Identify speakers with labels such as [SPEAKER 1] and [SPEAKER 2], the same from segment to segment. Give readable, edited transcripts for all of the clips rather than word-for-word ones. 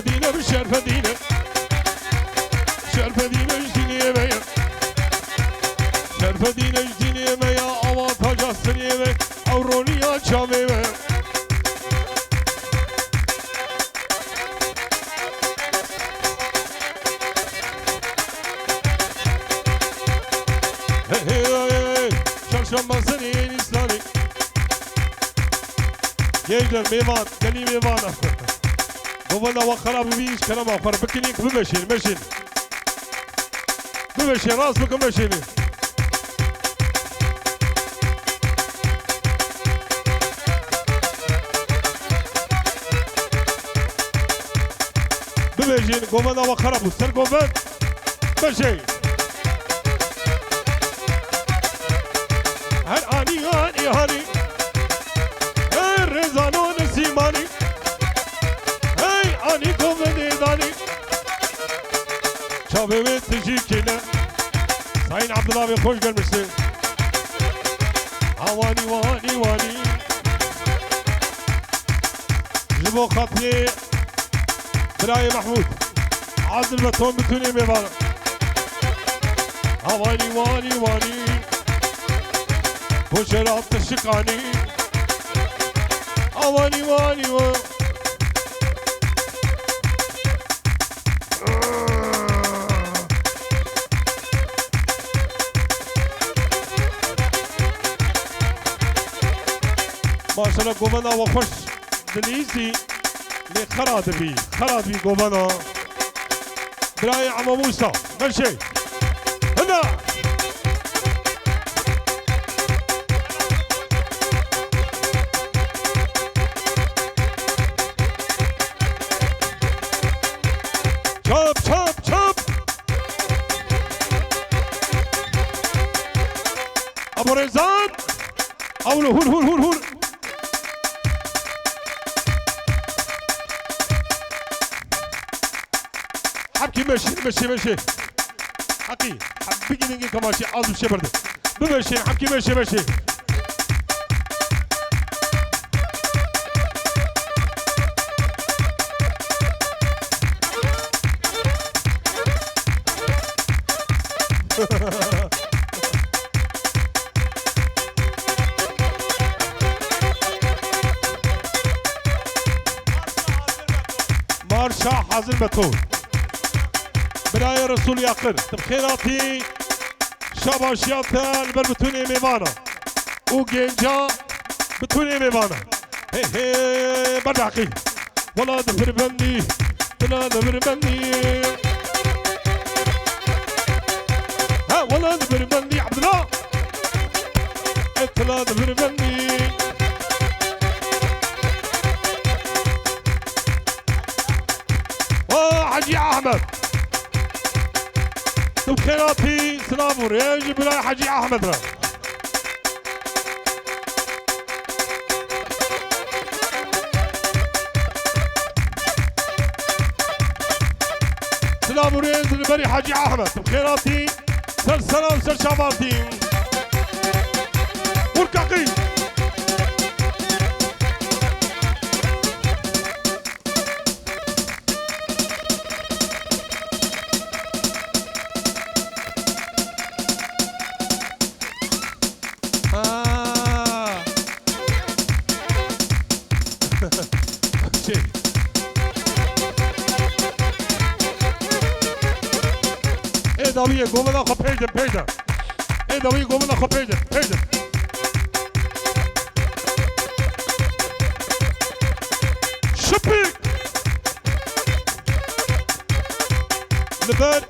[SPEAKER 1] دينا بالشرفة دينا شرفة دينا جديني ميا شرفة دينا جديني ميا أواطها جاسني ميا أورونيا شامي ميا شرشم بسنين إسلامي يجدر ميوان دني ميوانا بابا وخراب بيش كلام آخر بكنيك بمشين مشين بمشين راس بكم مشين بمشين قومنا وخراب وستر قومن مشين هر آني هاني هاني هر رزانو نسيماني هاي آني قومن داني شابه تجي كنا سعين عبد الله بخوش قلمسي واني واني واني جبو خطي براي محمود عادل بتون بتوني ميوانا واني واني واني بشرات الشقاني واني واني واني ما شاء الله قومنا وخش دنيزي لخراد بي خراد بي قومنا براي عمو موسى ماشي هنا شاب شاب شاب ابو رزان اولو هول هول هول هول حبكي ماشي ماشي ماشي حقي حبكي نجي كماشي عاوز بشي برده بمشي حبكي ماشي ماشي مارشا حاضر بتون براي رسول يقر تبخيراتي شاباشيات البر بتوني ميوانا وجنجا بتوني ميوانا هي هي بدعقي ولا دفر بندي ولا دفر بندي ها ولا دفر بندي عبد الله ولا دفر بندي حجي احمد بخيراتي سلام وريج بلا حجي احمد را سلام وريج البري حجي احمد بخيراتي سر سلام سر شاباتي وركاقي داویه گومنا خو پیدا پیدا ای داویه گومنا خو پیدا پیدا شپی لبر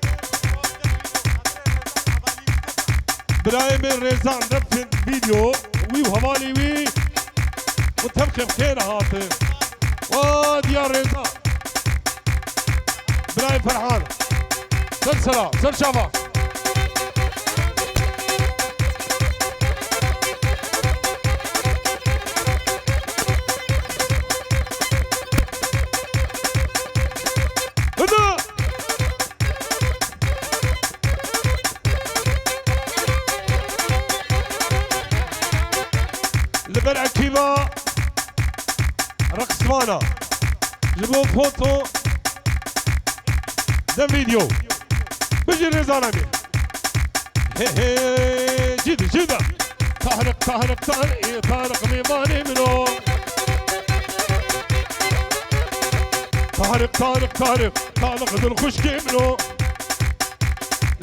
[SPEAKER 1] برایم رزان رفتن ویدیو وی حوالی وی متفق خیر هاته و دیار رزا برایم فرحان سلسلة سلشافة هنا لبرع كيما رقص مانا جيبوا فوتو ده فيديو بجي رزانمي هي هي جدا جدا طارق طارق طارق طارق ميماني منو طارق طارق طارق طارق دل خشكي منو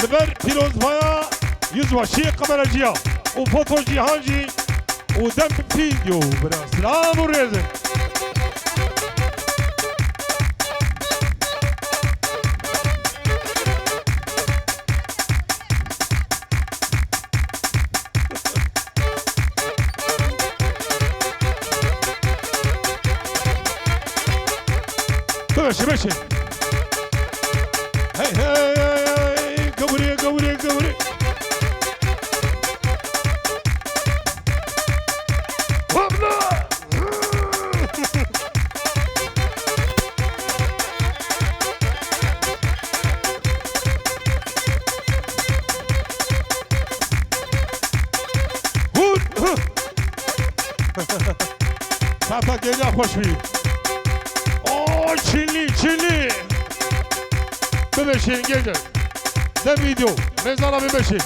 [SPEAKER 1] لبر بيروز بايا يزوى شيء قبل جيا وفوتو جيهانجي ودم فيديو برا سلام ورزق ماشي ماشي هاي هاي قوري قوري قوري وابلا هود ساعتها كيجا خوش فيه چیلی چیلی ببشین گیجر ده ویدیو میزانا ببشین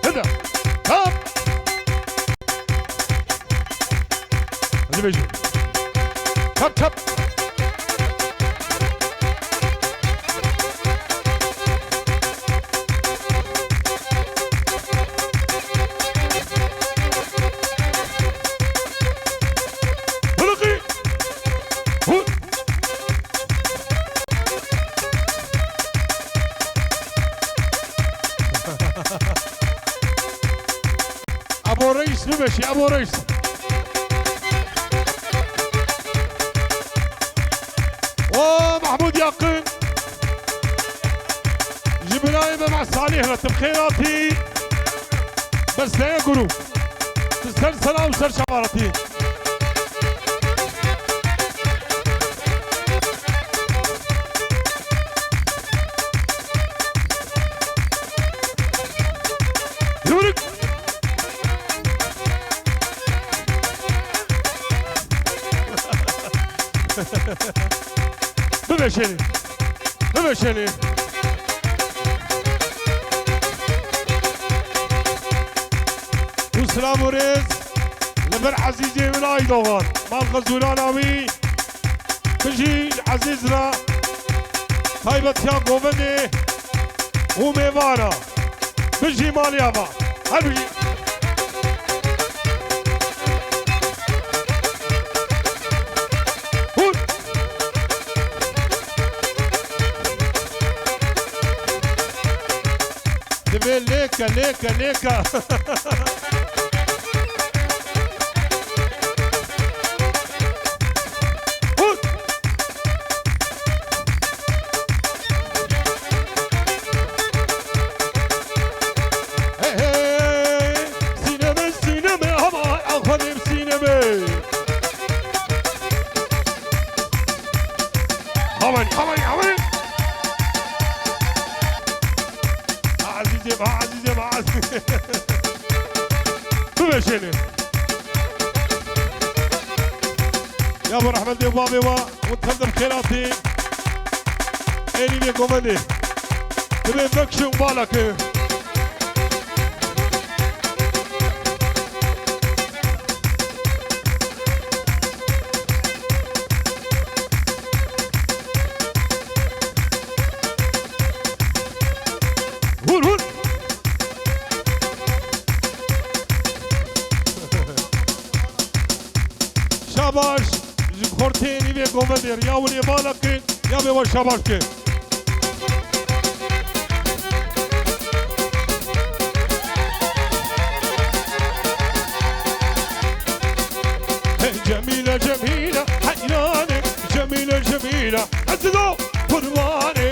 [SPEAKER 1] هدا کام هدی بشین چپ چپ ابو رئيس بمشي ابو رئيس ومحمود يقين جبناي مع الصالح تبخيراتي بس لا يقولوا تسلسل او سر شمارتي ببشني ببشني وسلام ورز لبر عزيزي من ايضا مال غزولان اوي بجي عزيزنا خايبة يا قوبني وميوانا بجي ماليابا هل بجي ليكا ليكا ليكا سينما سينما هما اخذ سينما هوني هوني هوني عزيزي مع عزيزي بمشيني يا ابو رحمة دي وبابي وتخدم خيراتي اني بي كوماندي تبي فكشن بالك شاباش خورتيني بي كوماندير يا ولي بالك يا بي شاباش جميلة جميلة حيرانة جميلة جميلة عزيزو قرباني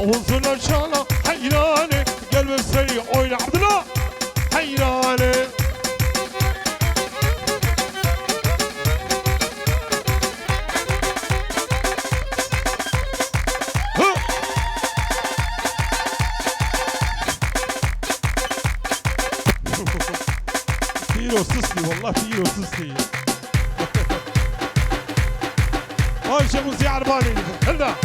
[SPEAKER 1] وصلنا ان شاء الله حيرانة قلب سريع وين عبد الله حيرانة تيرو سسلي والله تيرو سسلي هاي شيخ موسى عرباني هلا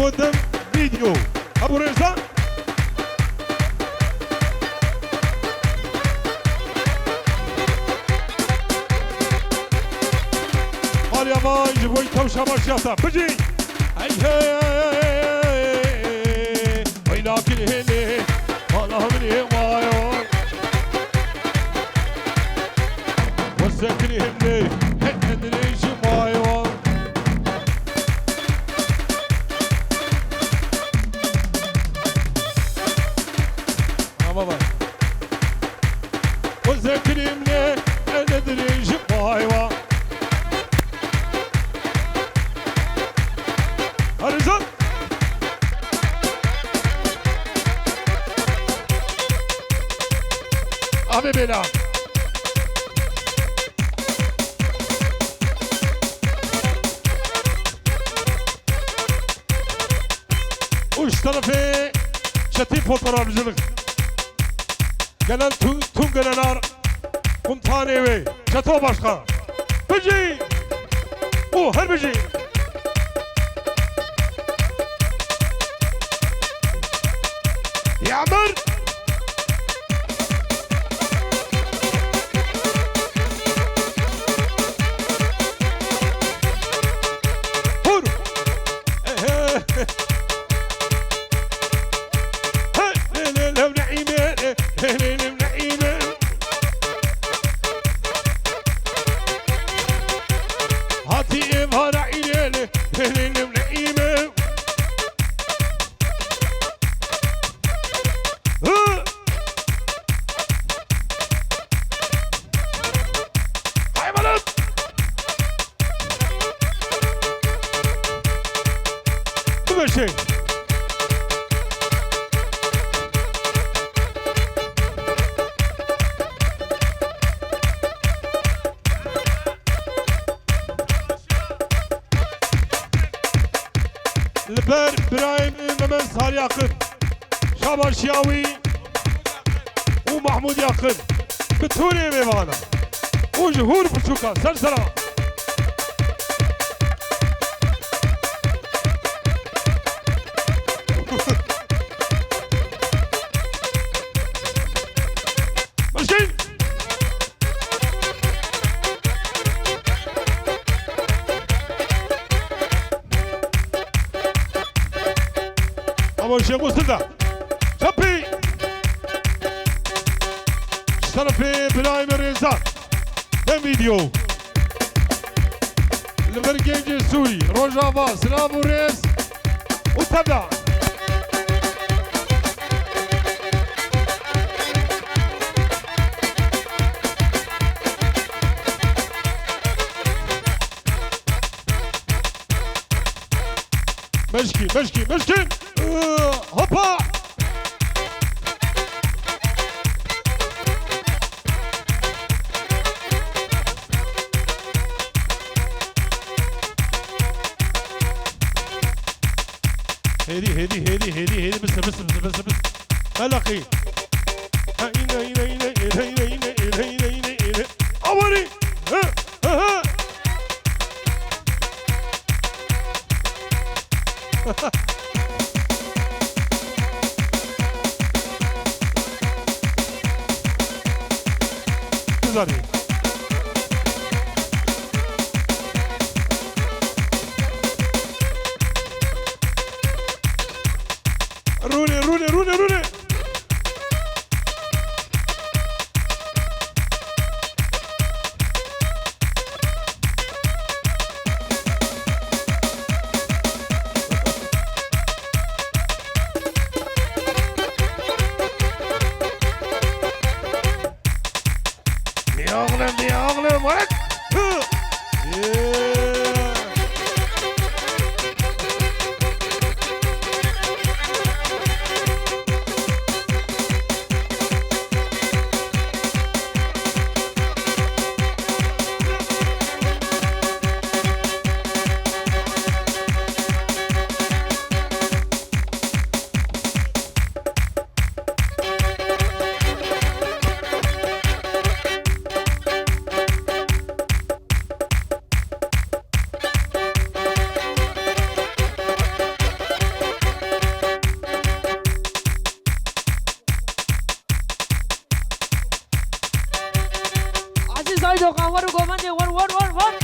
[SPEAKER 1] قدام فيديو ابو رزان قال يا باي جبوي توشه ماشياتا بجي هي وينك الهني والله مني وايو وسك الهني هدني شمايو بابا وذكرني انا ادري شبايوا هرزت ابي بلا وش طرفي شتي فوتورا بجلك گلن تون گلنار قمتانه وی چطور باشخا بجی او هر بجی یعمر هور لو نعيمه نعيمه هاتي امها عيني نعيمه هاي ولد ماشي البر برايم ممن صار ياقن شاباش ياوي ومحمود ياقن بتوري ميوانا وجهور بشوكا سلسلة ماشي أول شيء مستدع شبي شرفي برايم الرزاق ده فيديو البرجيج السوري روجافا سلام وريس وتبع مشكي هوبا هدي بس ملقي أولي تزاري روني يا
[SPEAKER 2] Ay do kan waru go mande war war war war